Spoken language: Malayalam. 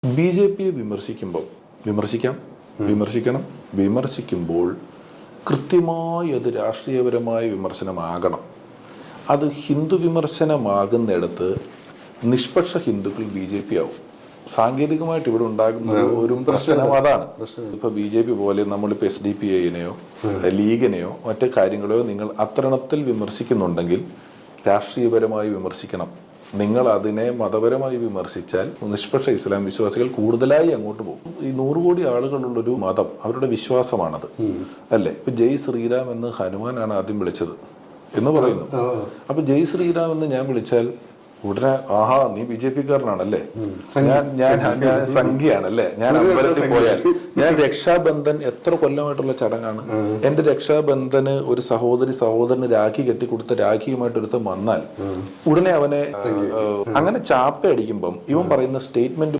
ബി.ജെ.പിയെ വിമർശിക്കുമ്പോൾ കൃത്യമായി അത് രാഷ്ട്രീയപരമായ വിമർശനമാകണം. അത് ഹിന്ദു വിമർശനമാകുന്നിടത്ത് നിഷ്പക്ഷ ഹിന്ദുക്കൾ ബി.ജെ.പി ആവും. സാങ്കേതികമായിട്ട് ഇവിടെ ഉണ്ടാകുന്ന ഒരു പ്രശ്നം അതാണ്. ഇപ്പൊ ബി.ജെ.പി പോലെ നമ്മളിപ്പോൾ SDP-നെയോ ലീഗിനെയോ മറ്റു കാര്യങ്ങളെയോ നിങ്ങൾ അത്തരണത്തിൽ വിമർശിക്കുന്നുണ്ടെങ്കിൽ രാഷ്ട്രീയപരമായി വിമർശിക്കണം. നിങ്ങൾ അതിനെ മതപരമായി വിമർശിച്ചാൽ നിഷ്പക്ഷ ഇസ്ലാം വിശ്വാസികൾ കൂടുതലായി അങ്ങോട്ട് പോകും. ഈ 100 കോടി ആളുകളുള്ളൊരു മതം, അവരുടെ വിശ്വാസമാണത് അല്ലേ? ഇപ്പൊ ജയ് ശ്രീരാം എന്ന് ഹനുമാനാണ് ആദ്യം വിളിച്ചത് എന്ന് പറയുന്നു. അപ്പൊ ജയ് ശ്രീരാം എന്ന് ഞാൻ വിളിച്ചാൽ ഉടനെ ആഹാ നീ ബി.ജെ.പിക്കാരനാണല്ലേ, ഞാൻ സംഖ്യയാണല്ലേ, ഞാൻ അമ്പലത്തിൽ പോയാൽ ഞാൻ രക്ഷാബന്ധൻ എത്ര കൊല്ലമായിട്ടുള്ള ചടങ്ങാണ്. എന്റെ രക്ഷാബന്ധന് ഒരു സഹോദരന് രാഖി കെട്ടിക്കൊടുത്ത രാഖിയുമായിട്ട് ഒരുത്തം വന്നാൽ ഉടനെ അവനെ അങ്ങനെ ചാപ്പ അടിക്കുമ്പം ഇവൻ പറയുന്ന സ്റ്റേറ്റ്മെന്റ്